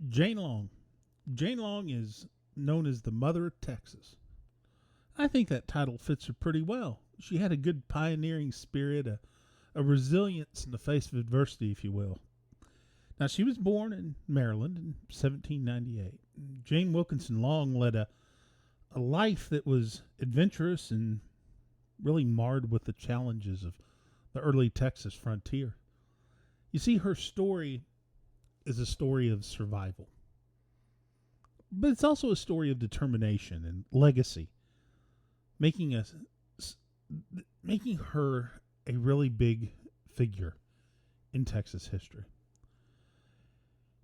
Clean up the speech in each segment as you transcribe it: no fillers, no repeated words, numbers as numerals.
Jane Long. Jane Long is known as the Mother of Texas. I think that title fits her pretty well. She had a good pioneering spirit, a resilience in the face of adversity, if you will. Now, she was born in Maryland in 1798. Jane Wilkinson Long led a life that was adventurous and really marred with the challenges of the early Texas frontier. You see, her story is a story of survival, but it's also a story of determination and legacy, making us making her a really big figure in Texas history.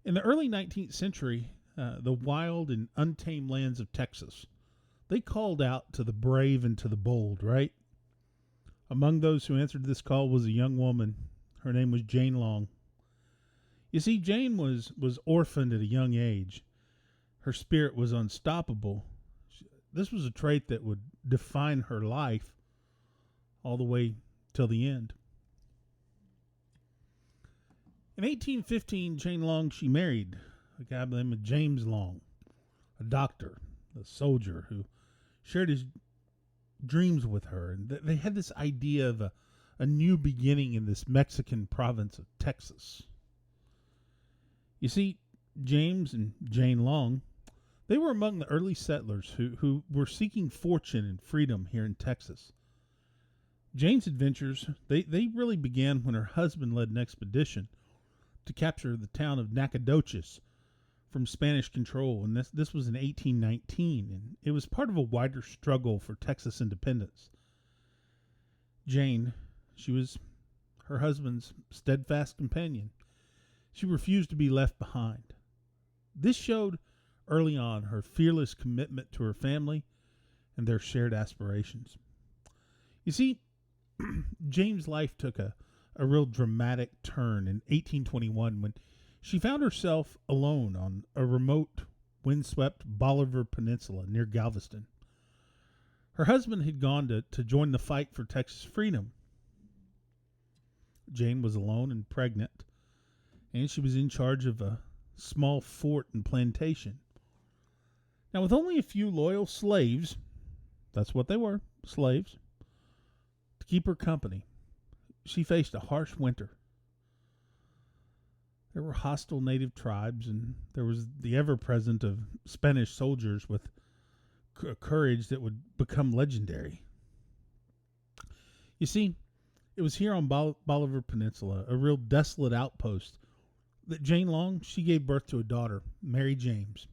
In the early 19th century, the wild and untamed lands of Texas, they called out to the brave and to the bold, right? Among those who answered this call was a young woman. Her name was Jane Long. You see, Jane was orphaned at a young age. Her spirit was unstoppable. This was a trait that would define her life all the way till the end. In 1815, Jane Long, she married a guy by the name of James Long, a doctor, a soldier who shared his dreams with her. And they had this idea of a new beginning in this Mexican province of Texas. You see, James and Jane Long, they were among the early settlers who were seeking fortune and freedom here in Texas. Jane's adventures, they really began when her husband led an expedition to capture the town of Nacogdoches from Spanish control, and this was in 1819, and it was part of a wider struggle for Texas independence. Jane, she was her husband's steadfast companion. She refused to be left behind. This showed early on her fearless commitment to her family and their shared aspirations. You see, Jane's life took a real dramatic turn in 1821 when she found herself alone on a remote, windswept Bolivar Peninsula near Galveston. Her husband had gone to join the fight for Texas freedom. Jane was alone and pregnant, and she was in charge of a small fort and plantation. Now, with only a few loyal slaves, that's what they were, slaves, to keep her company, she faced a harsh winter. There were hostile native tribes, and there was the ever-present of Spanish soldiers with courage that would become legendary. You see, it was here on Bolivar Peninsula, a real desolate outpost, that Jane Long, she gave birth to a daughter, Mary James.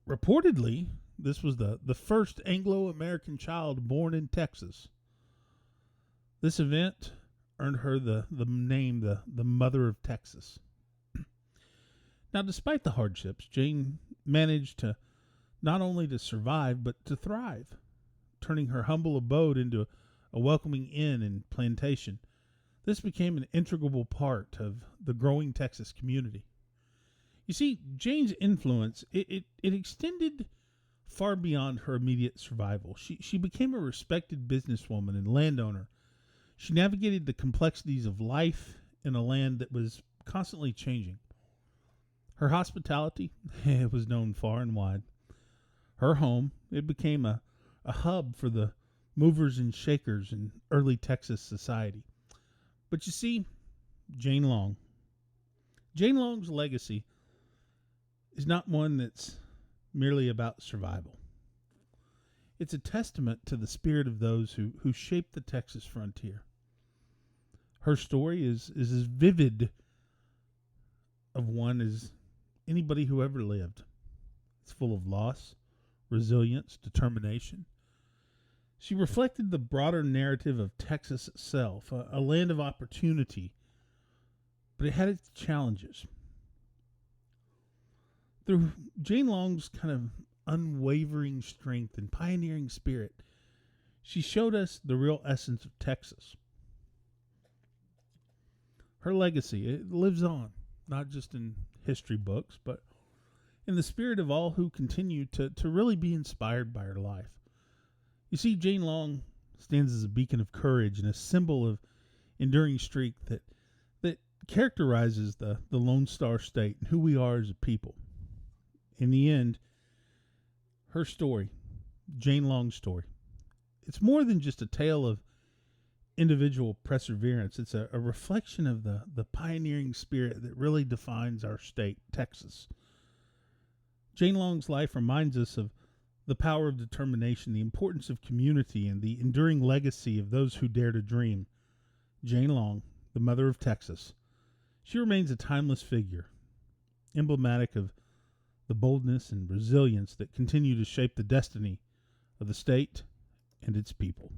Reportedly, this was the first Anglo-American child born in Texas. This event earned her the name, the Mother of Texas. Now, despite the hardships, Jane managed to not only to survive, but to thrive, turning her humble abode into a welcoming inn and plantation. This became an integral part of the growing Texas community. You see, Jane's influence, it extended far beyond her immediate survival. She became a respected businesswoman and landowner. She navigated the complexities of life in a land that was constantly changing. Her hospitality, it was known far and wide. Her home, it became a hub for the movers and shakers in early Texas society. But you see, Jane Long. Jane Long's legacy is not one that's merely about survival. It's a testament to the spirit of those who shaped the Texas frontier. Her story is as vivid of one as anybody who ever lived. It's full of loss, resilience, determination. She reflected the broader narrative of Texas itself, a land of opportunity, but it had its challenges. Through Jane Long's kind of unwavering strength and pioneering spirit, she showed us the real essence of Texas. Her legacy, it lives on, not just in history books, but in the spirit of all who continue to really be inspired by her life. You see, Jane Long stands as a beacon of courage and a symbol of enduring strength that characterizes the Lone Star State and who we are as a people. In the end, her story, Jane Long's story, it's more than just a tale of individual perseverance. It's a reflection of the pioneering spirit that really defines our state, Texas. Jane Long's life reminds us of the power of determination, the importance of community, and the enduring legacy of those who dare to dream. Jane Long, the mother of Texas, she remains a timeless figure, emblematic of the boldness and resilience that continue to shape the destiny of the state and its people.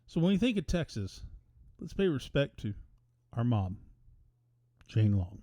So when we think of Texas, let's pay respect to our mom, Jane Long.